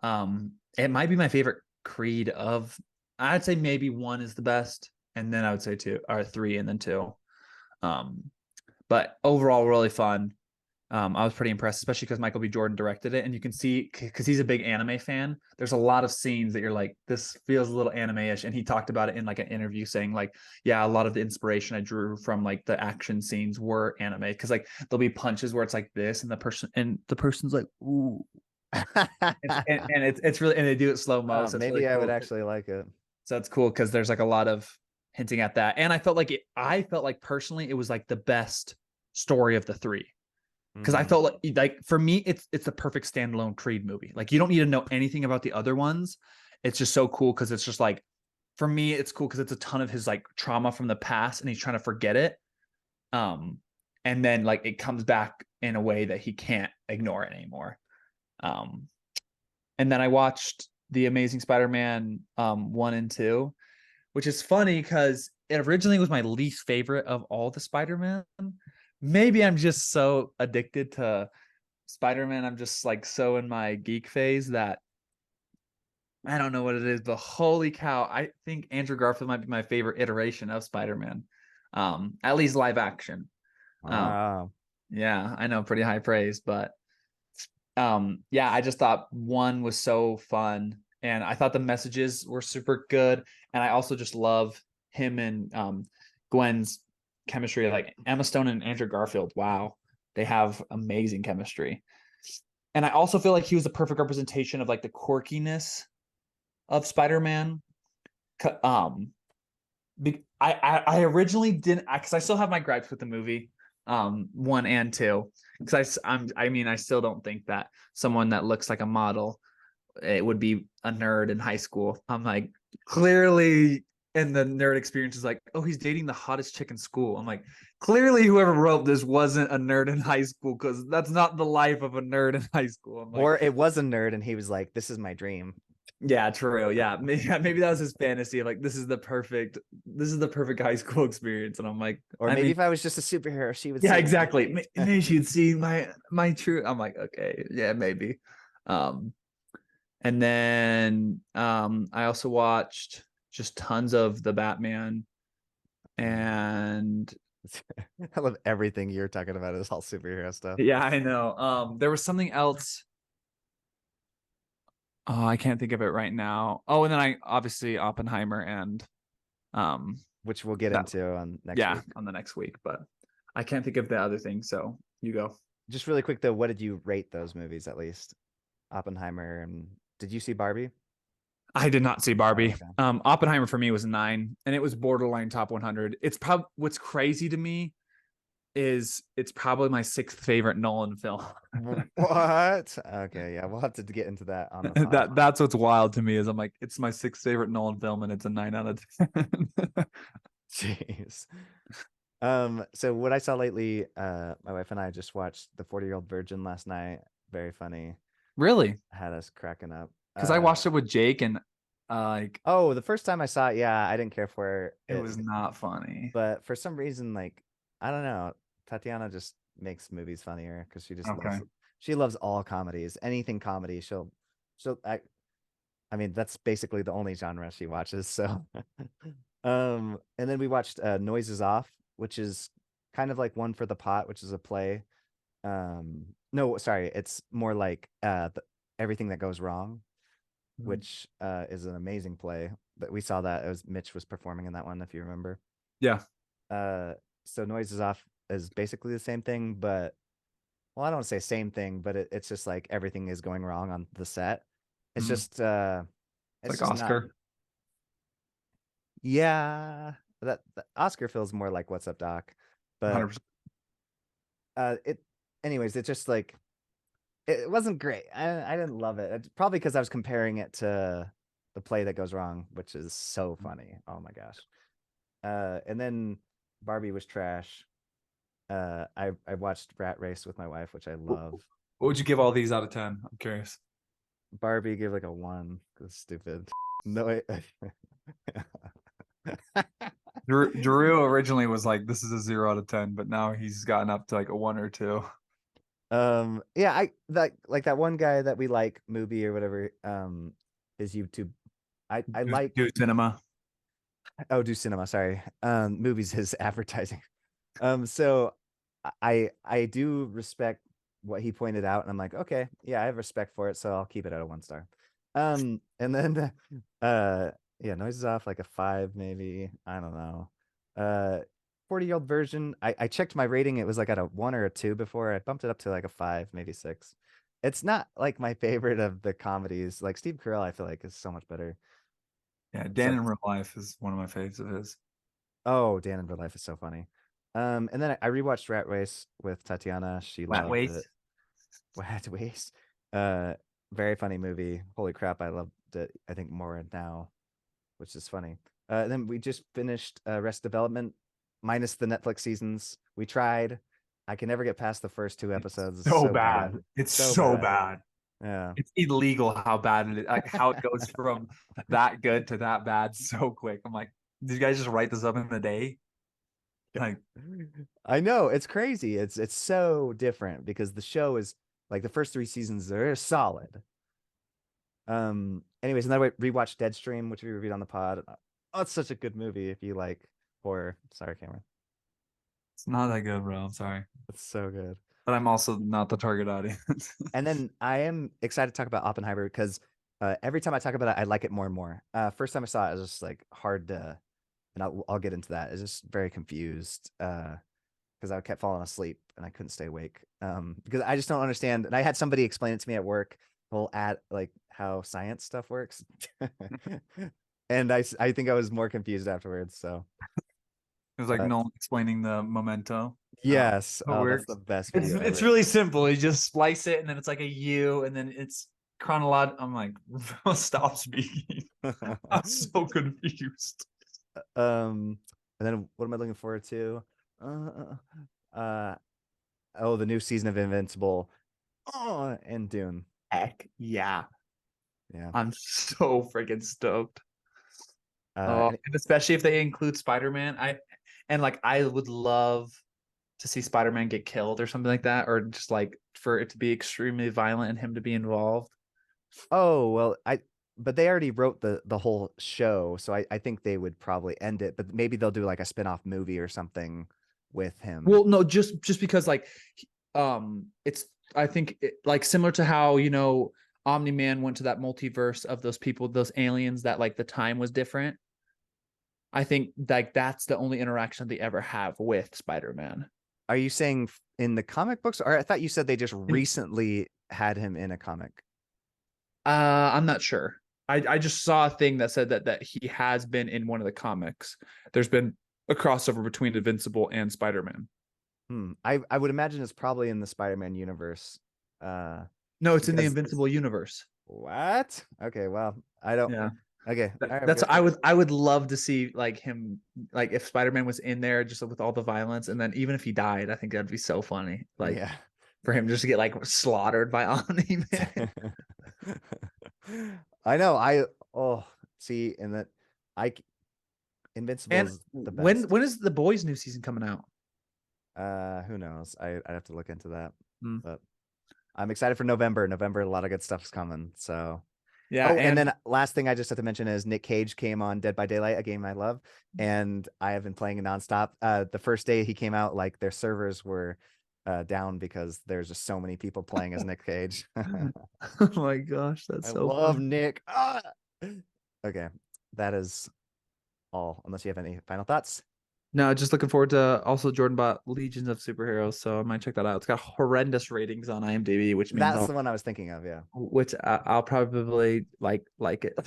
It might be my favorite Creed of, I'd say maybe 1 is the best, and then I would say 2 or 3 and then 2. Um, but overall really fun. I was pretty impressed, especially because Michael B. Jordan directed it, and you can see because he's a big anime fan. There's a lot of scenes that you're like, this feels a little anime-ish, and he talked about it in like an interview, saying like, yeah, a lot of the inspiration I drew from like the action scenes were anime, because like there'll be punches where it's like this, and the person's like, ooh, and it's really, and they do it slow mo, Oh, so it's really maybe I would cool. actually like it. So it's cool because there's like a lot of hinting at that, and I felt like personally it was like the best story of the 3, because I Mm. felt like for me it's a perfect standalone Creed movie. Like you don't need to know anything about the other ones. It's just so cool because it's just like, for me it's cool because it's a ton of his like trauma from the past and he's trying to forget it. And then like it comes back in a way that he can't ignore it anymore. Um, and then I watched The Amazing Spider-Man 1 and 2, which is funny because it originally was my least favorite of all the Spider-Man. Maybe I'm just so addicted to Spider-Man. I'm just like so in my geek phase that I don't know what it is, but holy cow, I think Andrew Garfield might be my favorite iteration of Spider-Man. At least live action. Um, Wow. yeah, I know, pretty high praise, but yeah, I just thought 1 was so fun, and I thought the messages were super good, and I also just love him and Gwen's chemistry. Like Emma Stone and Andrew Garfield, wow, they have amazing chemistry. And I also feel like he was a perfect representation of like the quirkiness of Spider-Man. um I originally didn't, because I still have my gripes with the movie 1 and 2, because I mean I still don't think that someone that looks like a model, it would be a nerd in high school. I'm like, clearly, and the nerd experience is like, oh, he's dating the hottest chick in school. I'm like, clearly whoever wrote this wasn't a nerd in high school, because that's not the life of a nerd in high school. I'm like, Or it was a nerd and he was like, this is my dream. yeah, true. Yeah, maybe that was his fantasy of like, this is the perfect high school experience. And I'm like, Or I maybe mean, if I was just a superhero, she would yeah, see exactly. me. Maybe she'd see my true. I'm like, okay, yeah, maybe. Um, and then I also watched just tons of the Batman, and I love everything you're talking about is all superhero stuff. yeah, I know. There was something else. Oh, I can't think of it right now. Oh, and then I obviously Oppenheimer and um Which we'll get that, into on next yeah, week. on the next week, but I can't think of the other thing. So you go. Just really quick though, what did you rate those movies at least? Oppenheimer, and did you see Barbie? I did not see Oh, Barbie. okay. Oppenheimer for me was 9, and it was borderline top 100. It's probably what's crazy to me is it's probably my sixth favorite Nolan film. What? Okay, yeah, we'll have to get into that on the pod. That's what's wild to me is I'm like it's my sixth favorite Nolan film, and it's a 9 out of 10. Jeez. So what I saw lately, my wife and I just watched The 40-Year-Old Virgin last night. Very funny. Really? Had us cracking up. Because I watched it with Jake, and like Oh, the first time I saw it, yeah, I didn't care for it it, was not funny. but for some reason, like, I don't know, Tatiana just makes movies funnier because Okay. she loves all comedies, anything comedy. She'll I mean, that's basically the only genre she watches. So, and then we watched Noises Off, which is kind of like One for the Pot, which is a play. No, sorry, it's more like Everything That Goes Wrong, Mhm. which is an amazing play. But we saw that, it was Mitch was performing in that one, if you remember. Yeah. Uh, so Noises Off is basically the same thing, but well, I don't want to say same thing, but it's just like everything is going wrong on the set. It's Mhm. just It's it's like just not. Oscar. Yeah, that Oscar feels more like What's Up, Doc, but 100%. it anyways, it just like it wasn't great. I didn't love it. It's probably because I was comparing it to The Play That Goes Wrong, which is so funny. Oh my gosh. And then Barbie was trash. I watched Rat Race with my wife, which I What love. would you give all these out of 10? I'm curious. Barbie gave like a 1 'cause it's stupid. No, Drew originally was like, this is a 0 out of 10, but now he's gotten up to like a 1 or 2. yeah, I that like that one guy that we like, movie or whatever, his YouTube. I like. Do cinema. Oh, do cinema, sorry. Movies is advertising. So I do respect what he pointed out, and I'm like, okay, yeah, I have respect for it, so I'll keep it at a 1 star. And then uh yeah, Noises Off like a 5 maybe. I don't know. Uh 40-Year-Old Version, I checked my rating, it was like at a 1 or a 2 before. I bumped it up to like a 5, maybe 6. It's not like my favorite of the comedies. Like Steve Carell, I feel like is so much better. Yeah, Dan Except in Real Life is one of my faves of his. Oh, Dan in Real Life is so funny. And then I rewatched Rat Race with Tatiana. She Flat loved it. waist. Rat Race. Uh, very funny movie. Holy crap, I loved it. I think more now, which is funny. Then we just finished Rest Development, minus the Netflix seasons. We tried. I can never get past the first 2 episodes. It's So so bad. bad. It's So so bad. bad. Yeah. It's illegal how bad it is. Like how it goes from that good to that bad so quick. I'm like, did you guys just write this up in a day? Like, I know, it's crazy. It's so different because the show is like the first 3 seasons, they're solid. Anyways, and then I rewatched Deadstream, which we reviewed on the pod. Oh, it's such a good movie if you like horror. Sorry, Cameron. it's not that good, bro. I'm sorry. It's so good. But I'm also not the target audience. And then I am excited to talk about Oppenheimer because every time I talk about it, I like it more and more. First time I saw it, it was just like hard to, and I'll get into that. It's just very confused because I kept falling asleep and I couldn't stay awake because I just don't understand. And I had somebody explain it to me at work, whole at like how science stuff works. And I think I was more confused afterwards. So, It was like but Nolan explaining the memento. yes, How it oh, that's works. the best It's video it's ever. really simple. You just splice it, and then it's like a U, and then it's chronological. I'm like, stop speaking. I'm so confused. And then what am I looking forward to? Uh, uh, oh, the new season of Invincible. Oh, and Dune. Heck yeah. Yeah. I'm so freaking stoked. And And especially if they include Spider-Man. I would love to see Spider-Man get killed or something like that, or just like for it to be extremely violent and him to be involved. oh well, but they already wrote the whole show, so I think they would probably end it. But maybe they'll do like a spin-off movie or something with him. Well, no, just because like it's I think like similar to how, Omni-Man went to that multiverse of those people, those aliens that like the time was different. I think like that's the only interaction they ever have with Spider-Man. Are you saying in the comic books, or I thought you said they just And recently had him in a comic? I'm not sure. I just saw a thing that said that he has been in one of the comics. There's been a crossover between Invincible and Spider-Man. I would imagine it's probably in the Spider-Man universe. No, it's in the Because Invincible universe. what? Okay, well, I don't. Yeah. Okay, all right, That's I would love to see like him, like if Spider-Man was in there just with all the violence, and then even if he died, I think that'd be so funny. Like yeah. for him just to get like slaughtered by Omni Man. I know. See, and that I Invincible And is the when best. when is the boys' new season coming out? Who knows? I'd have to look into that, Hmm. but I'm excited for November. November, a lot of good stuff's coming. So, Yeah, oh, and and then last thing I just have to mention is Nick Cage came on Dead by Daylight, a game I love, and I have been playing it nonstop. The first day he came out, like their servers were down because there's just so many people playing as Nick Cage. oh my gosh, that's I so love funny. Nick. Ah! Okay, that is all. Unless you have any final thoughts. No, just looking forward to also Jordan bought Legions of Superheroes, so I might check that out. It's got horrendous ratings on IMDb, which means That's the one I was thinking of. Yeah. I'll probably like it.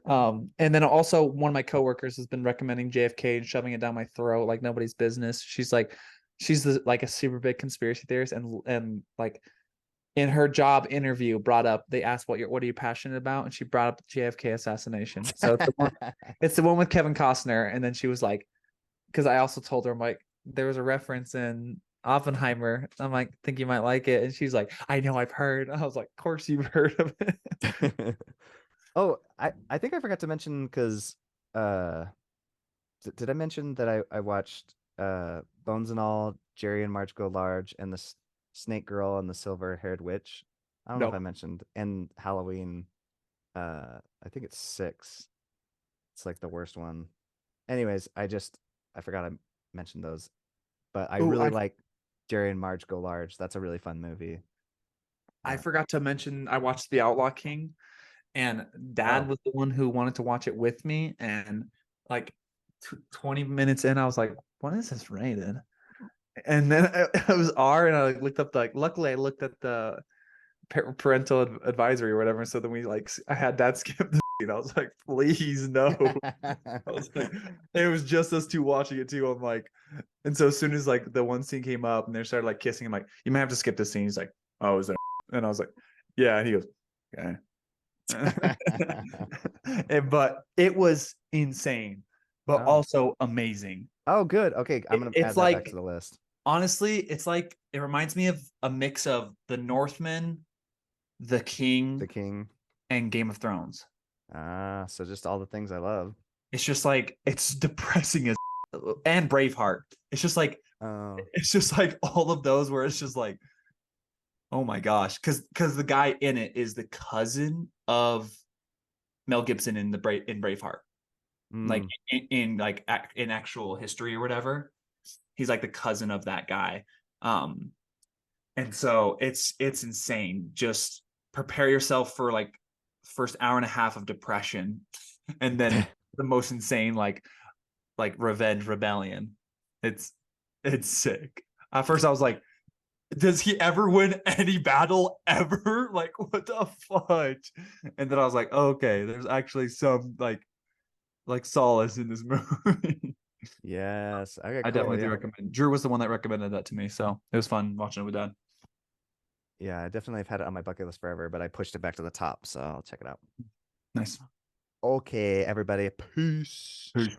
And then also one of my coworkers has been recommending JFK and shoving it down my throat like nobody's business. She's like a super big conspiracy theorist, and like in her job interview brought up, they asked what are you passionate about, and she brought up the JFK assassination. So it's the one with Kevin Costner, and then she was like, because I also told her, I'm like, there was a reference in Oppenheimer. I'm like, think you might like it, and she's like, I know, I've heard. I was like, of course you've heard of it. Oh, I think I forgot to mention because uh did I mention that I watched Bones and All, Jerry and Marge Go Large, and the Snake Girl and the Silver Haired Witch? I don't know if I No. mentioned, and Halloween. I think it's 6. It's like the worst one. Anyways, I forgot I mentioned those, but I Oh, really like Jerry and Marge Go Large. That's a really fun movie. I Uh, forgot to mention I watched The Outlaw King, and Dad oh, was the one who wanted to watch it with me, and like 20 minutes in, I was like, what is this rated? And then it was R, and I like looked up luckily I looked at the parental advisory or whatever. So then I had Dad skip the scene. I was like, please no. I was like, it was just us two watching it too. I'm like, and so as soon as like the one scene came up and they started like kissing, I'm like, you might have to skip this scene. He's like, oh, is there? And I was like, yeah. And he goes, okay. But it was insane, but oh, also amazing. oh, good. Okay, I'm gonna It's add that back to like the list. honestly, it's like it reminds me of a mix of The Northman, The The King, King. and Game of Thrones. So just all the things I love. It's just like it's depressing as and Braveheart. It's just like Oh, it's just like all of those where it's just like, oh my gosh, because the guy in it is the cousin of Mel Gibson in in Braveheart, like mm, in like in actual history or whatever. He's like the cousin of that guy. Um, and so it's insane. Just prepare yourself for like first hour and a half of depression, and then the most insane like revenge rebellion. It's it's sick. At first I was like, does he ever win any battle ever? Like what the fudge? And then I was like, okay, there's actually some like solace in this movie. yes. Okay, I cool. definitely do Yeah. recommend. Drew was the one that recommended that to me, so it was fun watching it with Dad. Yeah, I definitely have had it on my bucket list forever, but I pushed it back to the top, so I'll check it out. Nice. Okay, everybody. Peace. Peace.